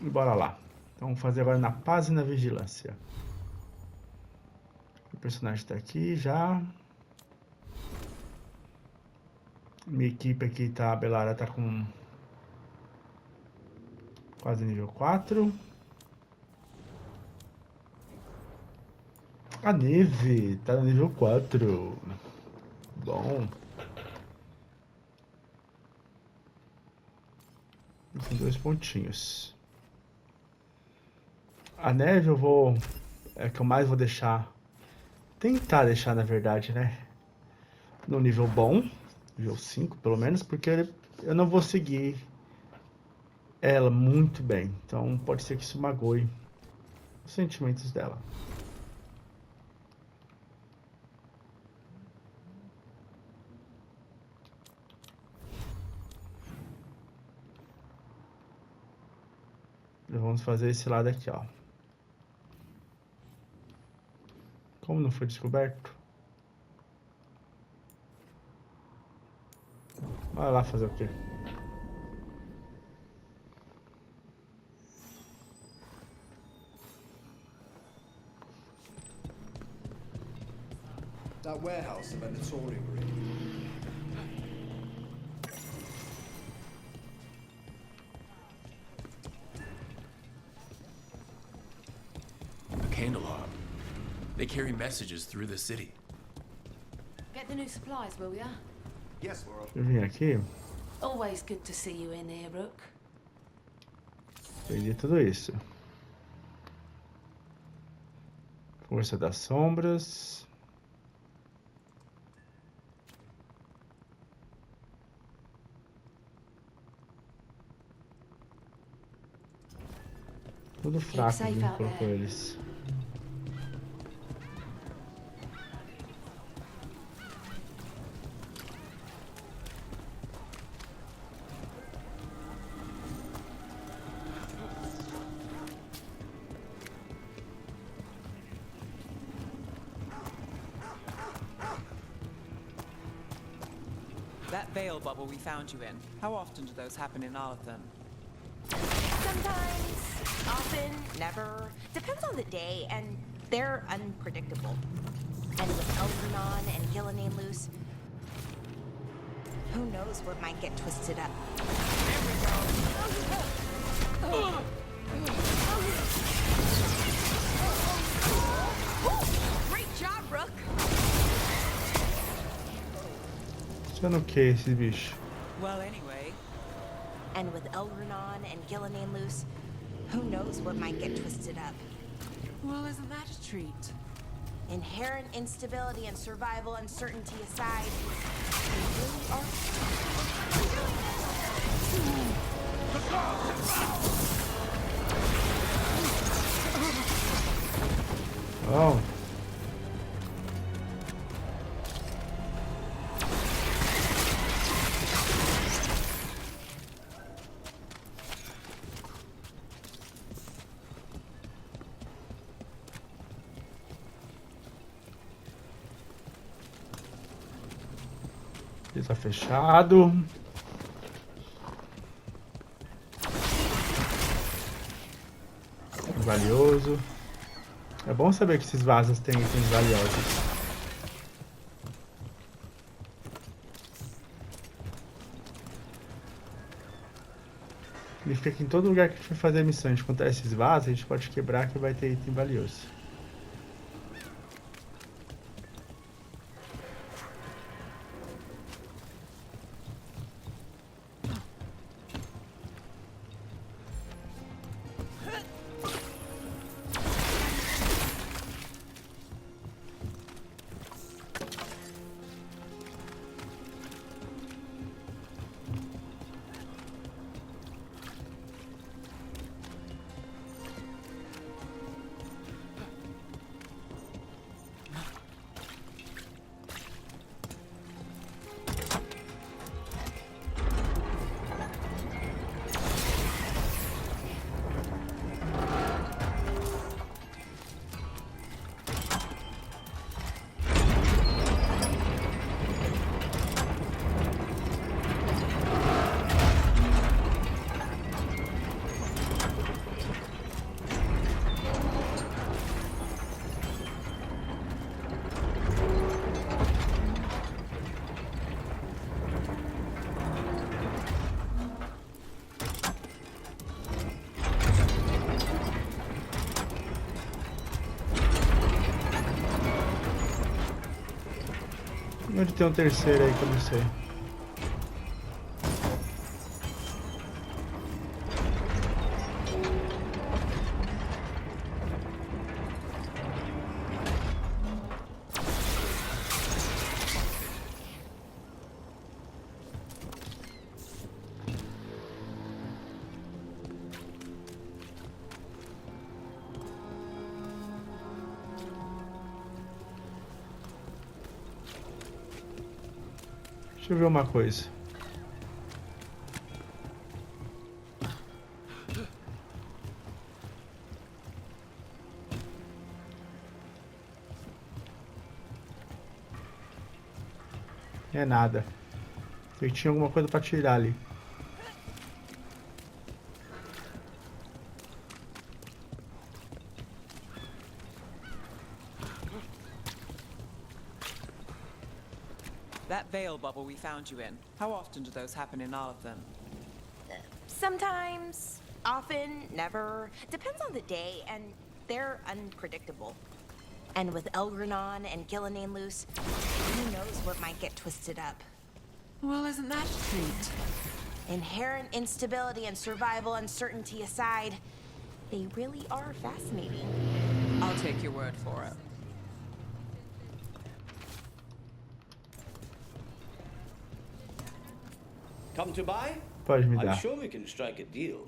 E bora lá. Então vamos fazer agora na paz e na vigilância. O personagem tá aqui já. Minha equipe aqui tá... A Belara tá com... quase nível 4. A Neve tá no nível 4. Bom. Com 2 pontinhos. A Neve eu vou... É que eu mais vou deixar... Tentar deixar, na verdade, né? No nível bom. Nível 5, pelo menos. Porque eu não vou seguir ela muito bem. Então pode ser que isso magoe os sentimentos dela. Vamos fazer esse lado aqui, ó. Como não foi descoberto? Vai lá fazer o quê? That warehouse about the touring rig. A candelabra. They carry messages through the city. Get the new supplies, will ya? Yes, Laura. Eu vim aqui, Always good to see you in here, Brooke. perdi tudo isso. Força das sombras. Tudo fraco, safe viu? out Colocou there. eles. That veil bubble we found you in, how often do those happen in Arthur? Sometimes, often, never. Depends on the day, and they're unpredictable. And with Eldranon and Gillinan loose, who knows what might get twisted up. Great job, Rook! Sendo o que esse bicho? Well, anyway, And with Eldranon and Gillinan loose, who knows what might get twisted up. well, isn't that a treat? Inherent instability and survival uncertainty aside, they really are. Oh. Ele tá fechado. Valioso. É bom saber que esses vasos têm itens valiosos. Significa que em todo lugar que a gente for fazer a missão, a gente encontrar esses vasos, a gente pode quebrar que vai ter item valioso. Onde tem um terceiro aí que eu não sei? Deixa eu ver uma coisa. É nada. Eu tinha alguma coisa pra tirar ali. That veil bubble we found you in, how often do those happen in Arlington? Sometimes, often, never. Depends on the day, and they're unpredictable. And with Elgranon and Gillenane loose, who knows what might get twisted up. Well, isn't that a treat? Inherent instability and survival uncertainty aside, they really are fascinating. I'll take your word for it. Come to buy? Pode me I'm dar. sure we can strike a deal.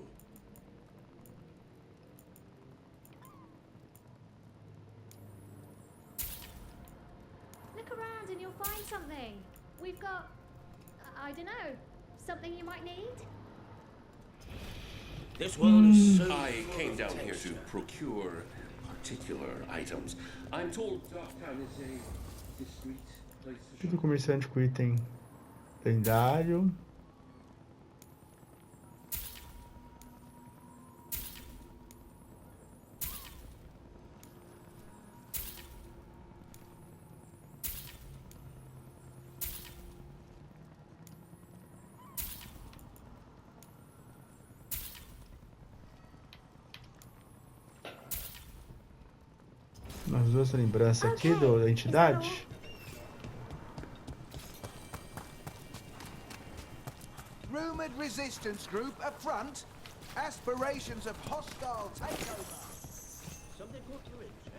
Look around and you'll find something. We've got, I don't know, something you might need? This world is so I came down here to texture. procure particular items. I'm told Darktown is a discreet place to Tudo comerciante com item lendário. Nós duas lembranças aqui da entidade. Rumored resistance group up front. Aspirations of hostile takeover. Something caught your interest?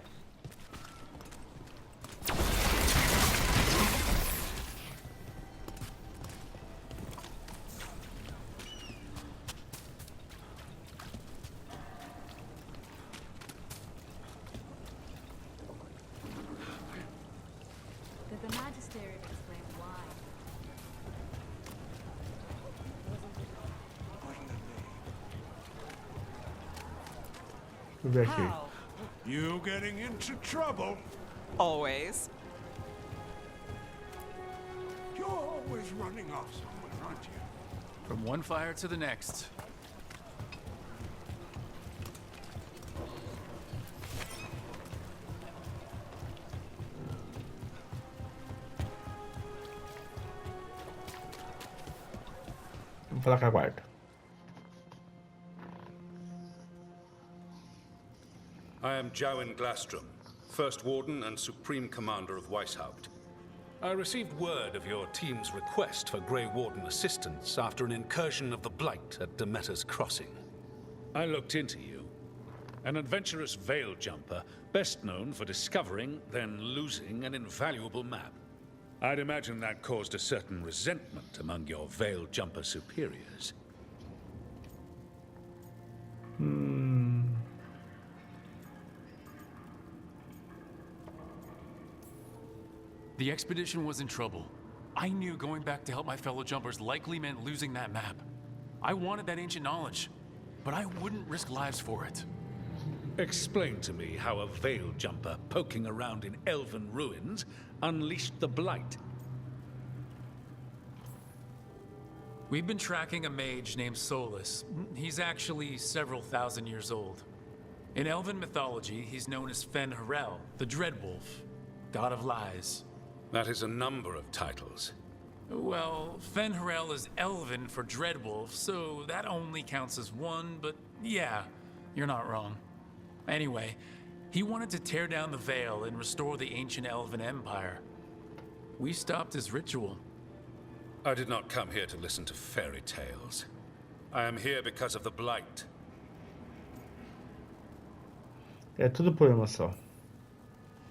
Did the Magister explain why? Deixa eu ver aqui. How? You getting into trouble? Always. You're always running off somewhere, aren't you? from one fire to the next. Vamos falar com a guarda. I am Jowen Glastrom, First Warden and Supreme Commander of Weishaupt. I received word of your team's request for Grey Warden assistance after an incursion of the Blight at Demeter's Crossing. I looked into you. An adventurous veil jumper, best known for discovering, then losing an invaluable map. I'd imagine that caused a certain resentment among your veil jumper superiors. The expedition was in trouble. I knew going back to help my fellow jumpers likely meant losing that map. I wanted that ancient knowledge, but I wouldn't risk lives for it. Explain to me how a veil jumper poking around in elven ruins unleashed the Blight. We've been tracking a mage named Solus. He's actually several thousand years old. In elven mythology, he's known as Fen Harel, the Dreadwolf, god of lies. That is a number of titles. Well, Fen Harel is elven for Dreadwolf, so that only counts as one, but yeah, you're not wrong. Anyway, he wanted to tear down the veil and restore the ancient elven empire. We stopped his ritual. I did not come here to listen to fairy tales. I am here because of the Blight. É tudo por uma só.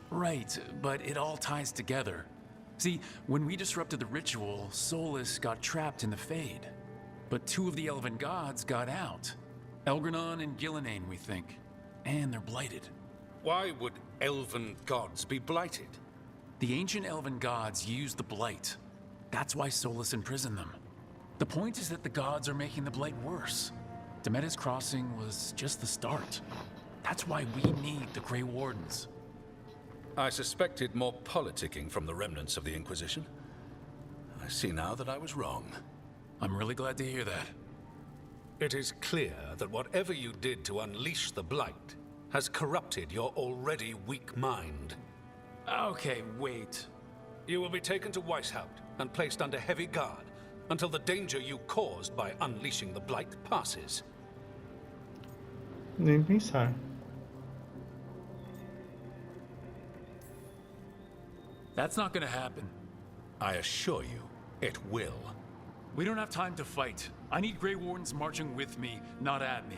Right, but it all ties together. See, when we disrupted the ritual, Solus got trapped in the Fade. But 2 of the Elven gods got out. Elgranon and Gillenane, we think. And they're blighted. Why would elven gods be blighted? The ancient elven gods used the blight. That's why Solus imprisoned them. The point is that the gods are making the blight worse. Demeter's Crossing was just the start. That's why we need the Grey Wardens. I suspected more politicking from the remnants of the Inquisition. I see now that I was wrong. I'm really glad to hear that. It is clear that whatever you did to unleash the Blight has corrupted your already weak mind. Okay, wait. You will be taken to Weishaupt and placed under heavy guard until the danger you caused by unleashing the Blight passes. Nem pensar. That's not gonna happen. I assure you, it will. We don't have time to fight. I need Grey Wardens marching with me, not at me.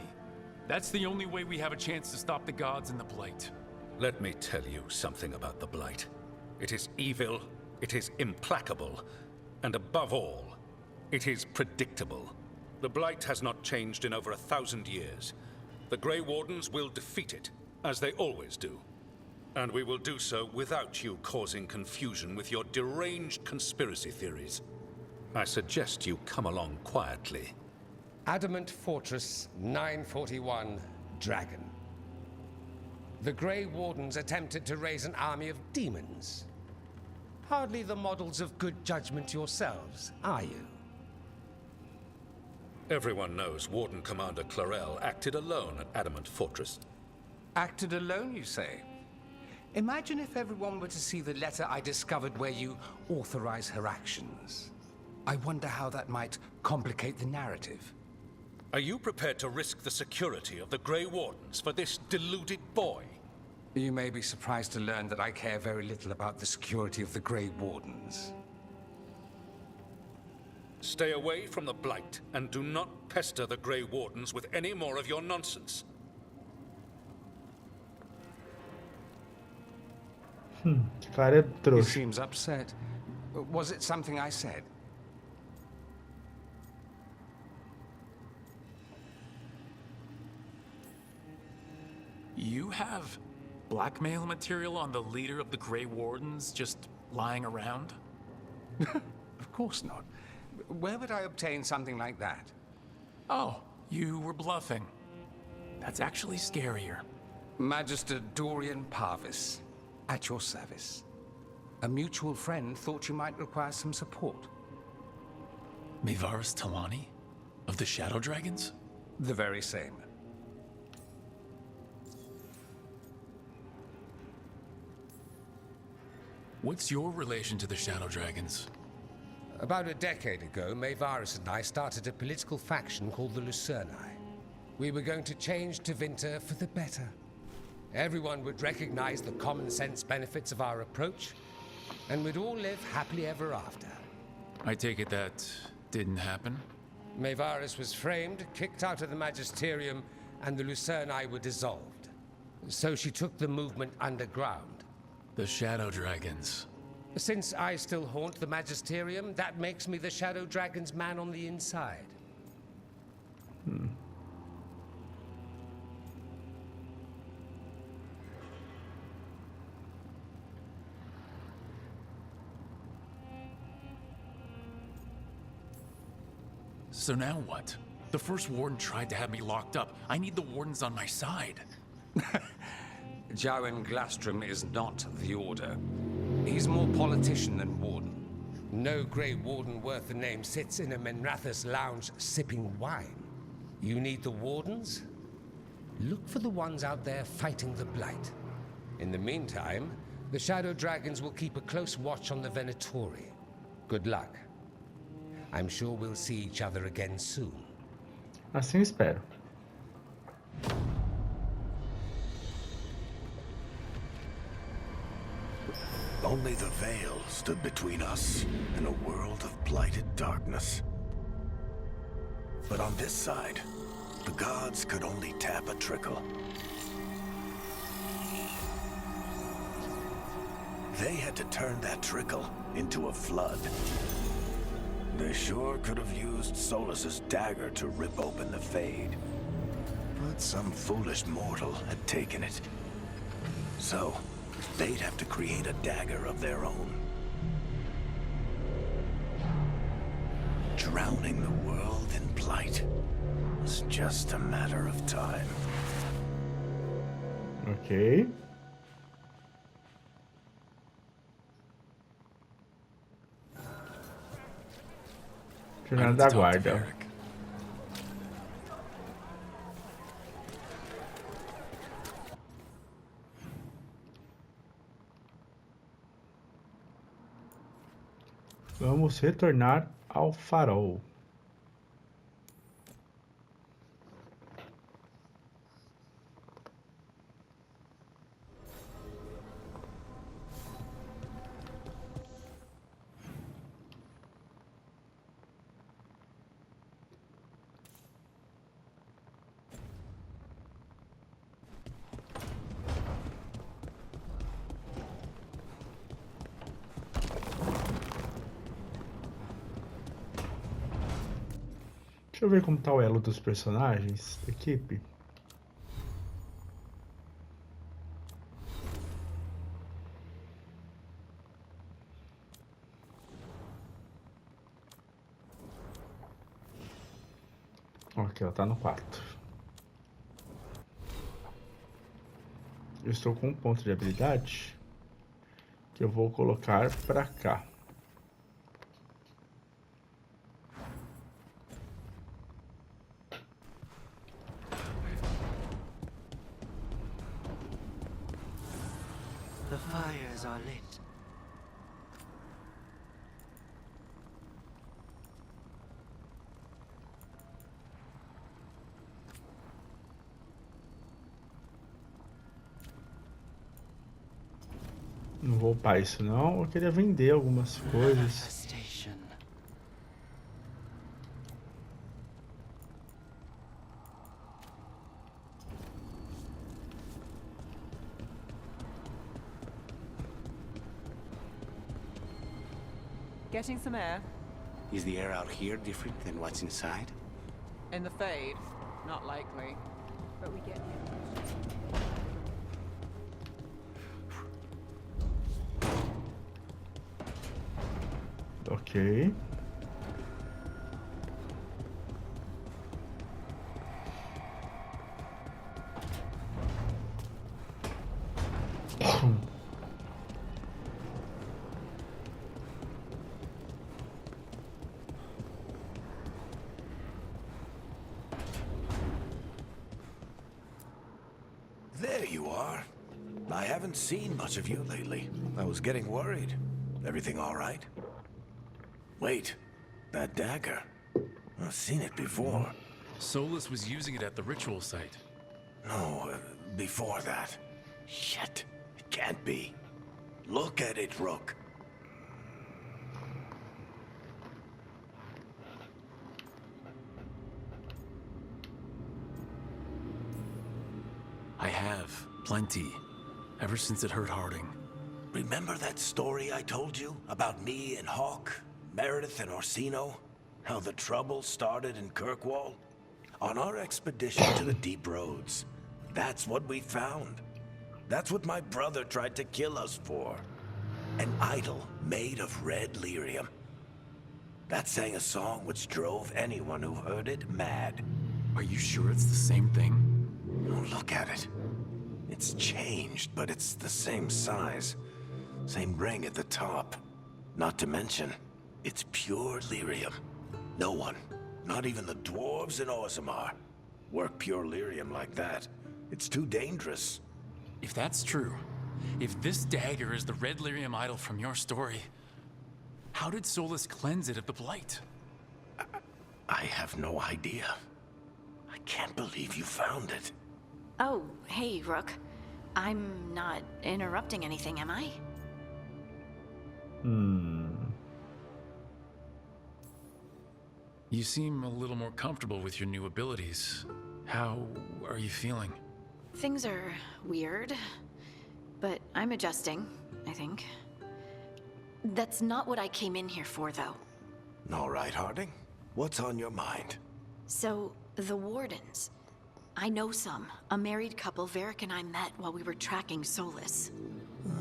That's the only way we have a chance to stop the gods and the Blight. Let me tell you something about the Blight. It is evil, it is implacable, and above all, it is predictable. The Blight has not changed in over 1,000 years. The Grey Wardens will defeat it, as they always do. And we will do so without you causing confusion with your deranged conspiracy theories. I suggest you come along quietly. Adamant Fortress 941 Dragon. The Grey Wardens attempted to raise an army of demons. Hardly the models of good judgment yourselves, are you? Everyone knows Warden Commander Clarel acted alone at Adamant Fortress. Acted alone, you say? Imagine if everyone were to see the letter I discovered where you authorize her actions. I wonder how that might complicate the narrative. Are you prepared to risk the security of the Grey Wardens for this deluded boy? You may be surprised to learn that I care very little about the security of the Grey Wardens. Stay away from the Blight, and do not pester the Grey Wardens with any more of your nonsense. Cara é He trouxa. seems upset. Was it something I said? You have blackmail material on the leader of the Grey Wardens just lying around? Of course not. Where would I obtain something like that? Oh, you were bluffing. That's actually scarier. Magister Dorian Parvis, at your service. A mutual friend thought you might require some support. Mevaris Talani? Of the Shadow Dragons? The very same. What's your relation to the Shadow Dragons? About a decade ago, Mevaris and I started a political faction called the Lucerni. We were going to change Tevinter for the better. Everyone would recognize the common sense benefits of our approach, and we'd all live happily ever after. I take it that didn't happen? Mevaris was framed, kicked out of the Magisterium, and the Lucerni were dissolved. So she took the movement underground. The Shadow Dragons. Since I still haunt the Magisterium, that makes me the Shadow Dragon's man on the inside. So now what? The first warden tried to have me locked up. I need the wardens on my side. Jowen Glastrom is not the Order. He's more politician than warden. No Grey Warden worth the name sits in a Menrathus lounge sipping wine. You need the wardens? Look for the ones out there fighting the Blight. In the meantime, the Shadow Dragons will keep a close watch on the Venatori. Good luck. I'm sure we'll see each other again soon. Assim eu espero. Only the veil stood between us and a world of blighted darkness. But on this side, the gods could only tap a trickle. They had to turn that trickle into a flood. They sure could have used Solus's dagger to rip open the Fade. But some foolish mortal had taken it. So, they'd have to create a dagger of their own. Drowning the world in blight was just a matter of time. Ok. Jornada da Guarda. Vamos retornar ao farol. Deixa eu ver como tá o elo dos personagens da equipe. Ok, ela tá no 4. Eu estou com um ponto de habilidade que eu vou colocar pra cá. The fires are lit. Não vou upar isso não, eu queria vender algumas coisas. Getting some air. Is the air out here different than what's inside? In the Fade, not likely. But we get Ok. There you are. I haven't seen much of you lately. I was getting worried. Everything all right? Wait, that dagger. I've seen it before. Solus was using it at the ritual site. No, before that. Shit, it can't be. Look at it, Rook. I have. Plenty. Ever since it hurt Harding. Remember that story I told you about me and Hawk, Meredith and Orsino? How the trouble started in Kirkwall? On our expedition to the Deep Roads. That's what we found. That's what my brother tried to kill us for. An idol made of red lyrium. That sang a song which drove anyone who heard it mad. Are you sure it's the same thing? Oh, look at it. It's changed, but it's the same size. Same ring at the top. Not to mention, it's pure lyrium. No one, not even the dwarves in Orzammar, work pure lyrium like that. It's too dangerous. If that's true, if this dagger is the red lyrium idol from your story, how did Solus cleanse it of the blight? I have no idea. I can't believe you found it. Oh, hey, Rook. I'm not interrupting anything, am I? You seem a little more comfortable with your new abilities. How are you feeling? Things are weird, but I'm adjusting, I think. That's not what I came in here for, though. All right, Harding. What's on your mind? So, the Wardens. I know some. A married couple Varric and I met while we were tracking Solus.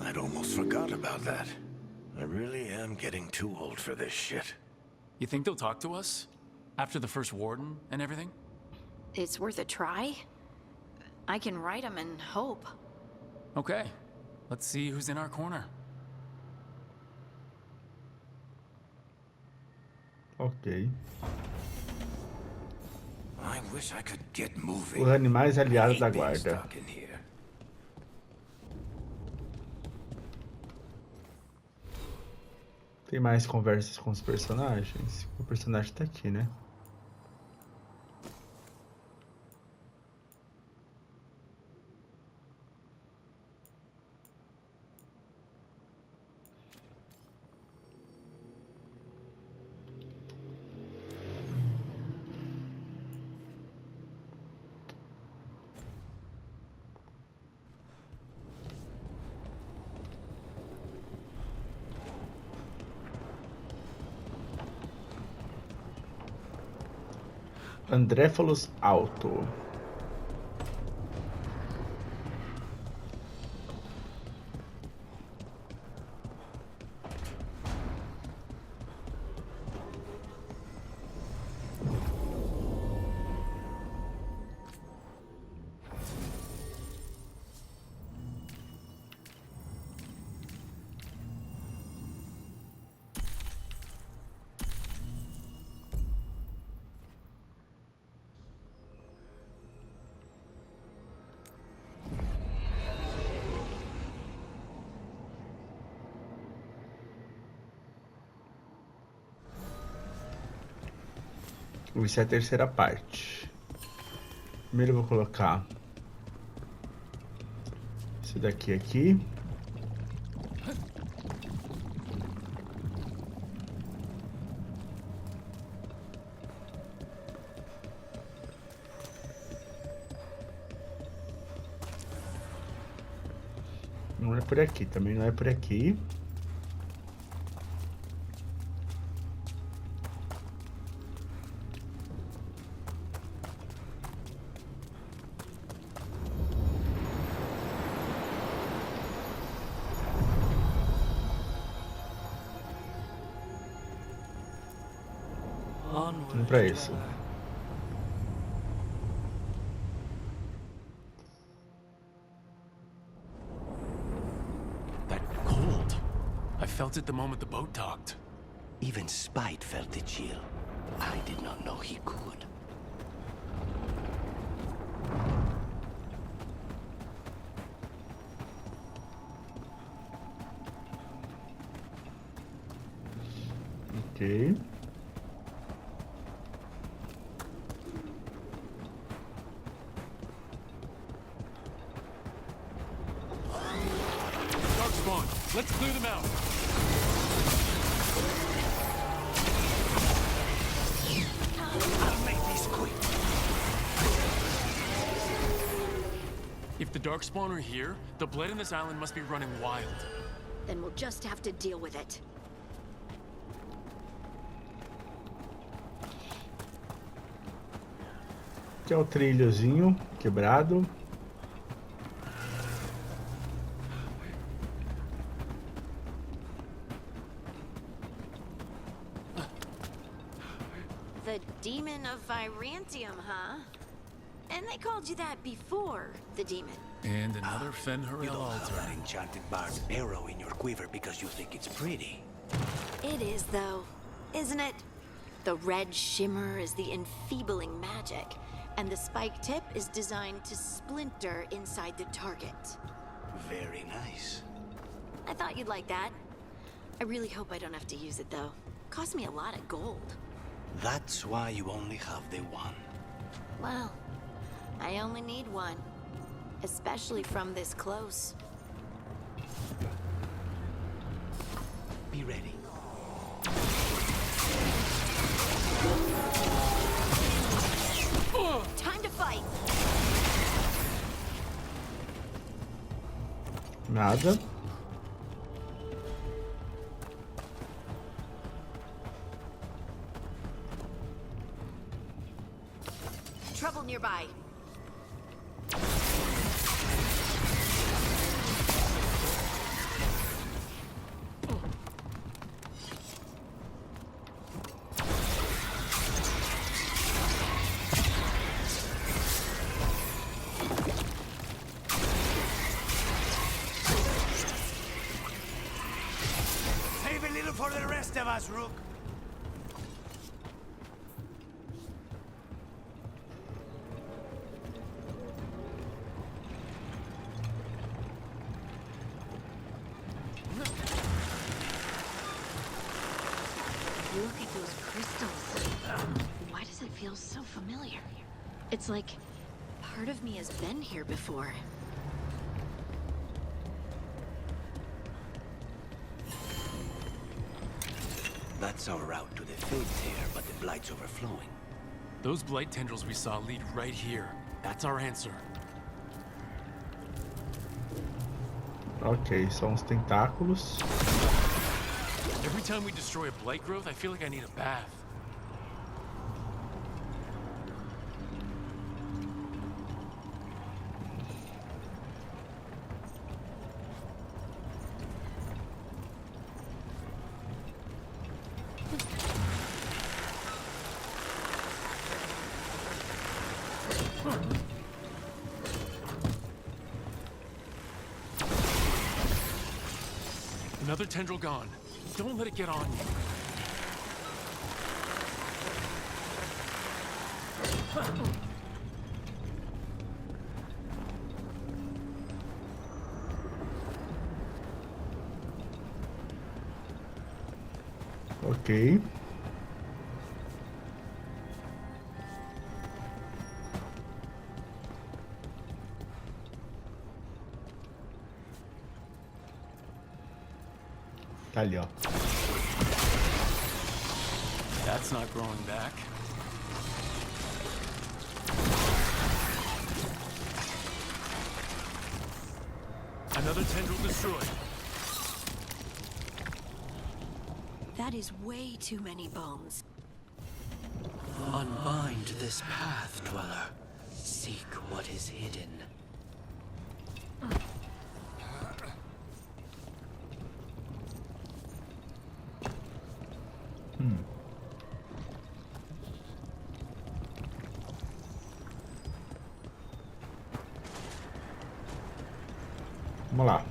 I'd almost forgot about that. I really am getting too old for this shit. You think they'll talk to us? After the first warden and everything? It's worth a try. I can write them and hope. Okay. Let's see who's in our corner. Ok. I wish I could get moving. Os animais aliados da I hate being guarda. stuck in here. Tem mais conversas com os personagens? O personagem tá aqui, né? Andréfalos Alto. Isso é a terceira parte. Primeiro eu vou colocar esse daqui aqui. Não é por aqui, também não é por aqui. Vamos pra isso. That cold. I felt it the moment the boat docked. Even Spite felt the chill. I did not know he could. Ok. Let's clear them out. I'll make this quick. If the Darkspawn are here, the blood in this island must be running wild. Then we'll just have to deal with it. Aqui é o trilhozinho quebrado. The Demon of Virantium, huh? And they called you that before the demon. And another Fenrir You don't have altar. that enchanted barbed arrow in your quiver because you think it's pretty. It is, though, isn't it? The red shimmer is the enfeebling magic, and the spike tip is designed to splinter inside the target. Very nice. I thought you'd like that. I really hope I don't have to use it, though. Cost me a lot of gold. That's why you only have the one. Well, I only need one. Especially from this close. Be ready. Time to fight. Nada. Trouble nearby. Save a little for the rest of us, Rook. Look at those crystals. Why does it feel so familiar? It's like part of me has been here before. That's our route to the Fade Tear, but the Blight's overflowing. Those blight tendrils we saw lead right here. That's our answer. Ok, são os tentáculos. Every time we destroy a blight growth, I feel like I need a bath. Another tendril gone. Don't let it get on you. Ok. Tá ali, ó. That's not growing back. Another tendril destroyed. That is way too many bones. Unbind this path, Dweller. Seek what is hidden. Vamos lá.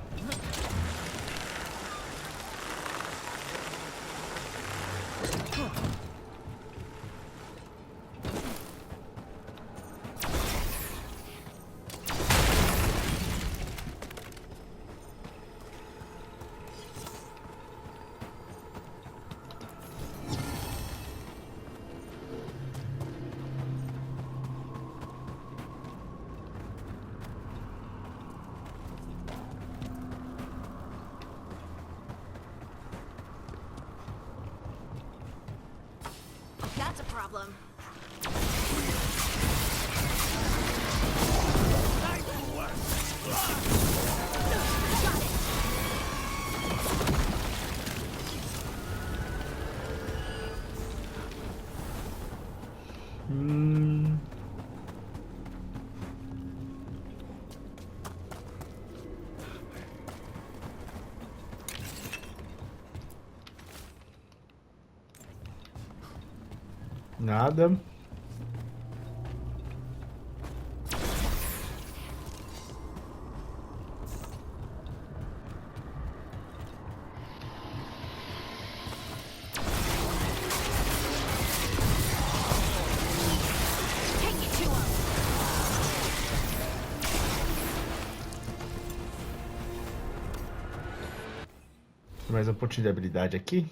That's a problem. Nada. Mais um pontinho de habilidade aqui.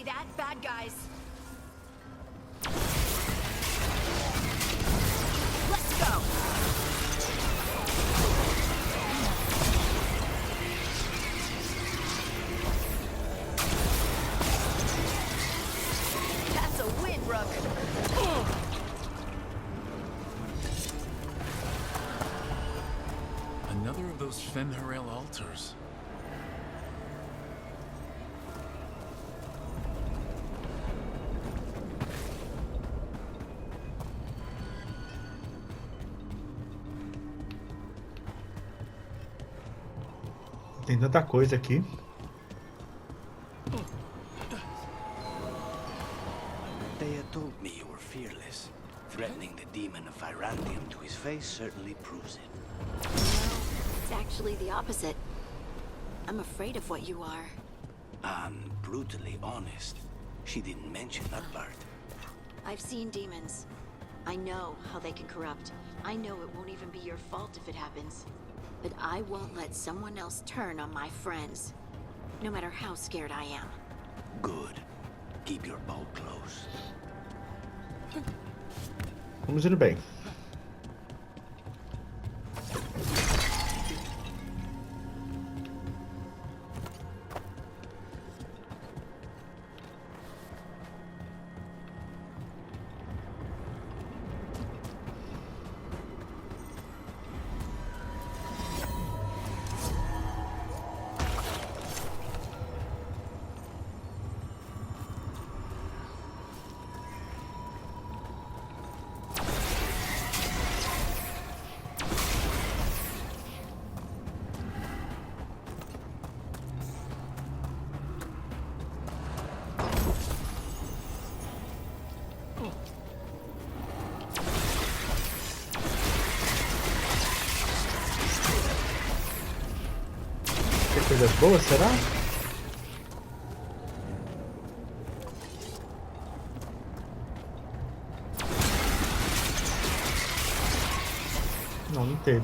See that? Bad guys. Let's go. That's a win, Rook. Another of those Fen'Harel altars. Tem tanta coisa aqui. Thea told me you were fearless. Threatening the demon of Virantium to his face certainly proves it. It's actually the opposite. I'm afraid of what you are. I'm brutally honest. She didn't mention that part. I've seen demons. I know how they can corrupt. I know it won't even be your fault if it happens. But I won't let someone else turn on my friends. No matter how scared I am. Good. Keep your bow close. Vamos indo bem. Tem coisas boas, será? Não, não teve.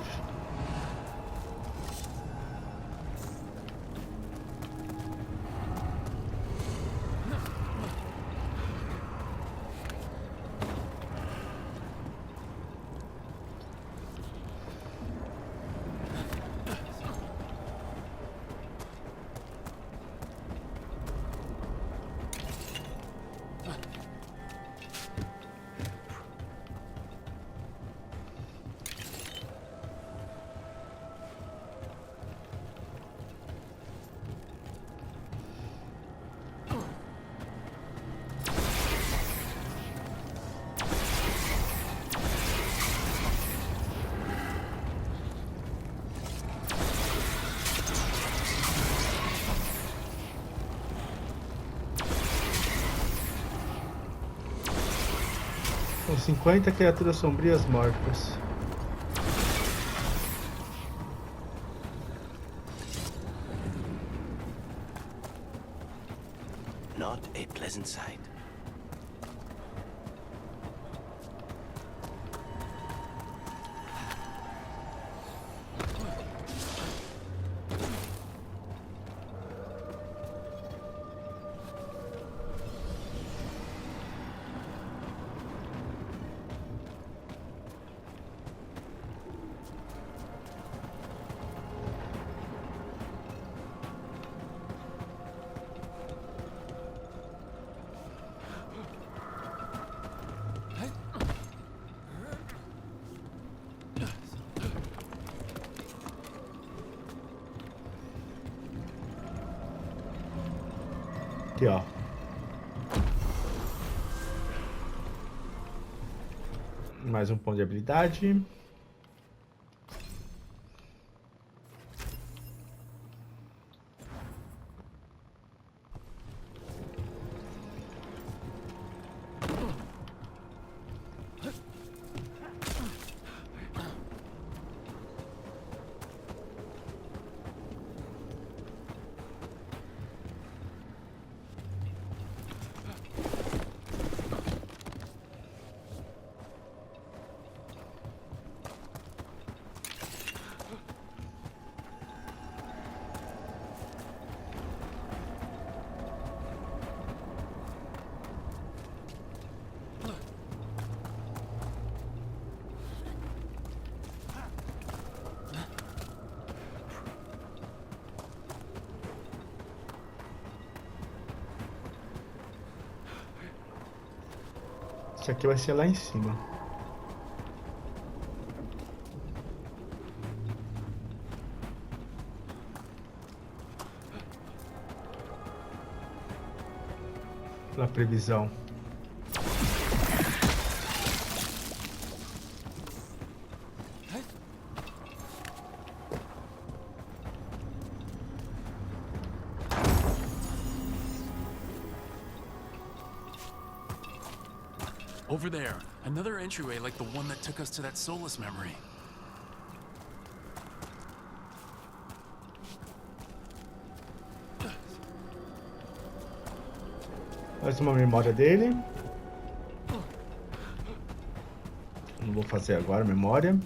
Com 50 criaturas sombrias mortas. Not a pleasant sight. Aqui, ó. Mais um ponto de habilidade. Isso aqui vai ser lá em cima. Pela previsão. Over there, another entryway like the one that took us to that Solus memory. Mais uma memória dele. Não vou fazer agora a memória.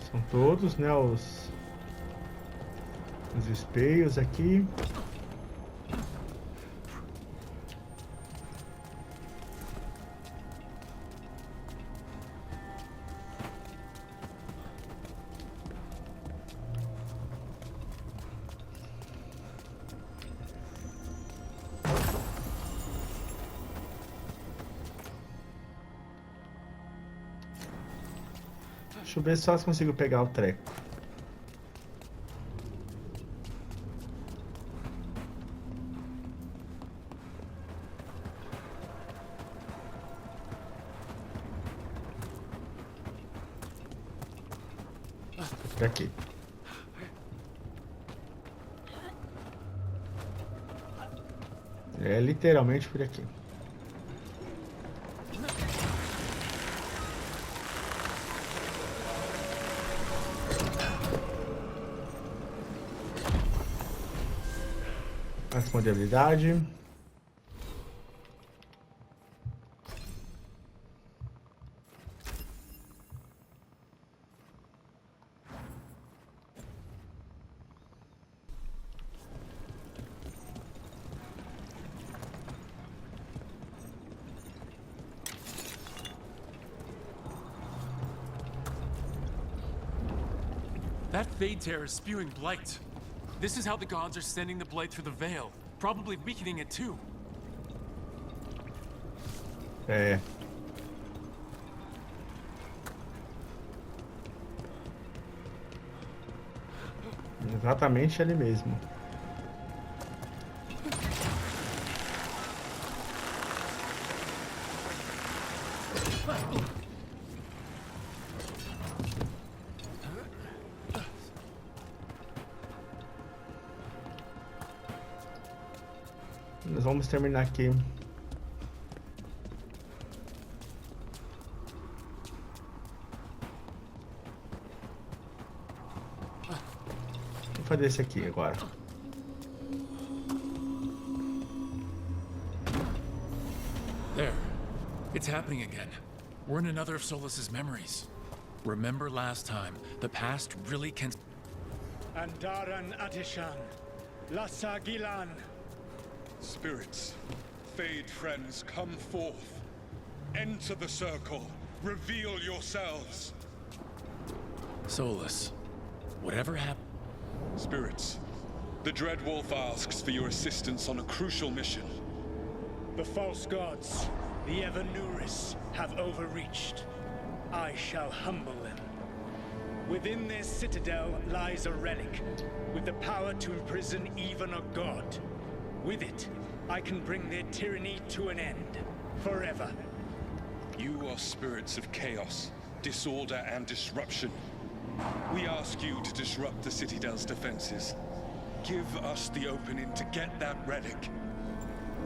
São todos, né, os espelhos aqui. Deixa eu ver só se consigo pegar o treco. Por aqui. É literalmente por aqui. Máxima de habilidade. That Fade Tear is spewing blight. This is how the gods are sending the blight through the veil, probably weakening it too. É. Exatamente ali mesmo. Nós vamos terminar aqui. Vou fazer esse aqui agora. There. It's happening again. We're in another of Solus's memories. Remember last time, the past really can... Andaran Atishan. Lasagilan. Spirits, Fade friends, come forth. Enter the circle. Reveal yourselves. Solus, whatever happened... Spirits, the Dread Wolf asks for your assistance on a crucial mission. The false gods, the Evanuris, have overreached. I shall humble them. Within their citadel lies a relic, with the power to imprison even a god. With it, I can bring their tyranny to an end, forever. You are spirits of chaos, disorder, and disruption. We ask you to disrupt the Citadel's defenses. Give us the opening to get that relic.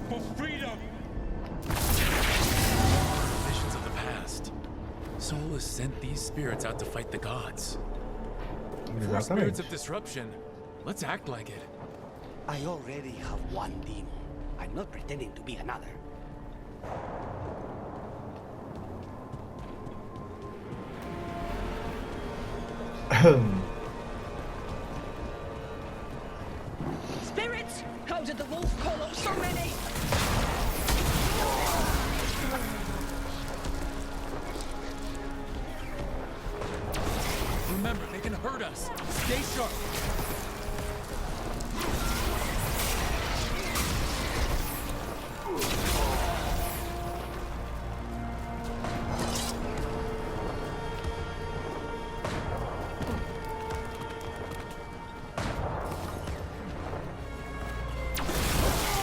For freedom! Visions of the past. Solus sent these spirits out to fight the gods. If we're spirits of disruption, let's act like it. I already have one demon. I'm not pretending to be another. Spirits! How did the wolf call up so many? Remember, they can hurt us. Stay sharp.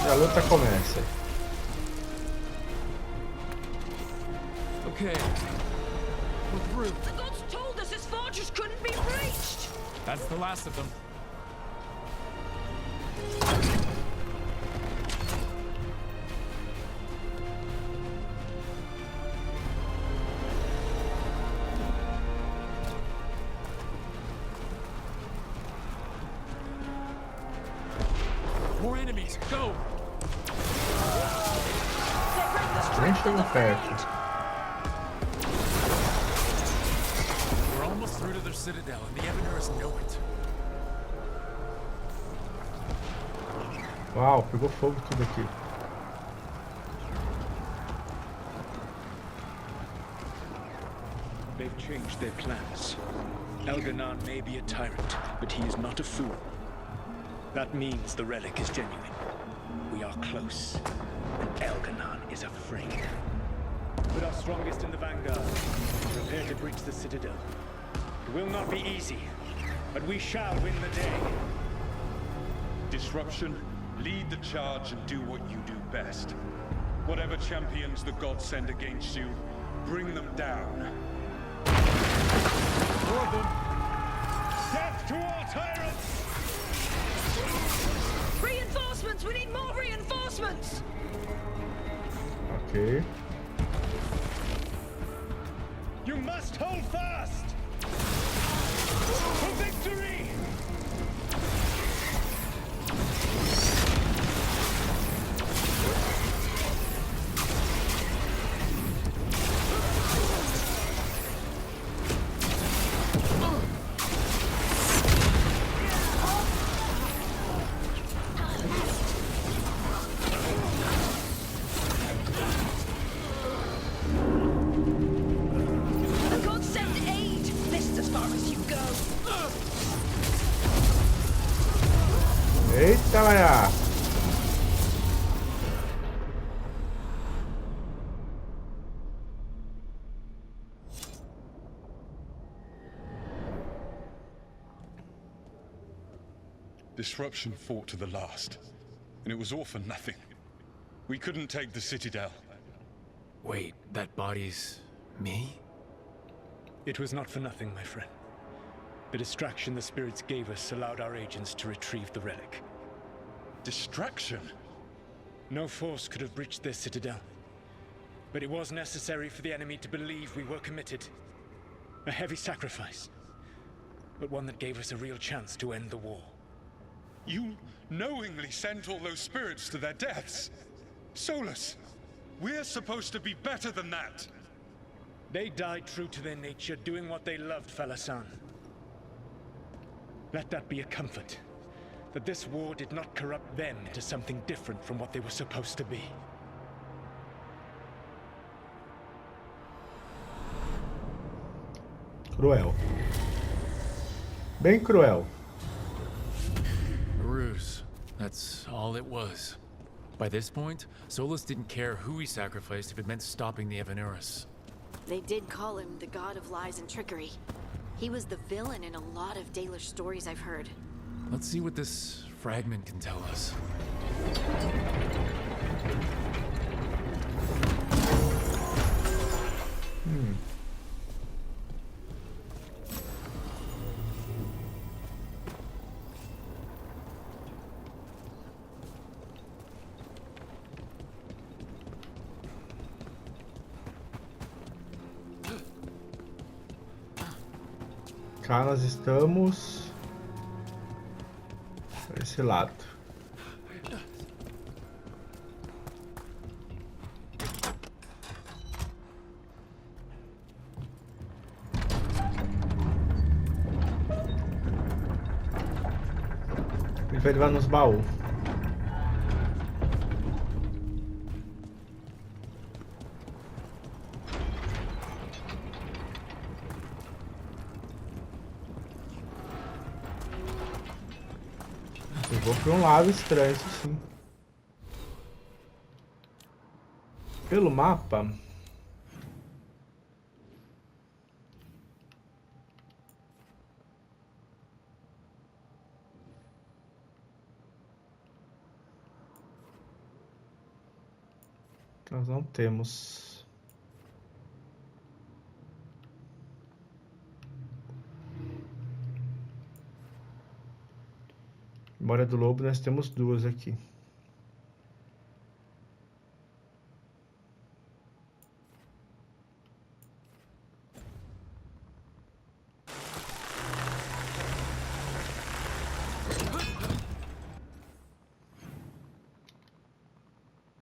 E a luta começa. Okay. We're through. The gods told us this fortress couldn't be breached! That's the last of them. More enemies, go! Nem chegou perto. We're almost through to their citadel, and the Evaners know it. Uau, pegou fogo tudo aqui. They've changed their plans. Elganon may be a tyrant, but he is not a fool. That means the relic is genuine. We are close, and Elganon is afraid. Put our strongest in the vanguard. Prepare to breach the citadel. It will not be easy, but we shall win the day. Disruption, lead the charge and do what you do best. Whatever champions the gods send against you, bring them down. More of them! Death to all tyrants! Reinforcements! We need more reinforcements! Ok. You must hold fast! For victory! The gods send aid! This is as far as you go! Eita, Laia! Disruption fought to the last, and it was all for nothing. We couldn't take the Citadel. Wait, that body's me? It was not for nothing, my friend. The distraction the spirits gave us allowed our agents to retrieve the relic. Distraction? No force could have breached their citadel. But it was necessary for the enemy to believe we were committed. A heavy sacrifice, but one that gave us a real chance to end the war. You knowingly sent all those spirits to their deaths. Solus, we're supposed to be better than that. They died true to their nature, doing what they loved, Falasan. Let that be a comfort, that this war did not corrupt them into something different from what they were supposed to be. Cruel. Bem cruel. A ruse. That's all it was. By this point, Solus didn't care who he sacrificed if it meant stopping the Evanurus. They did call him the god of lies and trickery. He was the villain in a lot of Dalish stories I've heard. Let's see what this fragment can tell us. Cá nós estamos. Esse lado. prefere levar nos baús. Eu vou para um lado estranho, isso sim. Pelo mapa... Nós não temos. Memória do Lobo, nós temos duas aqui.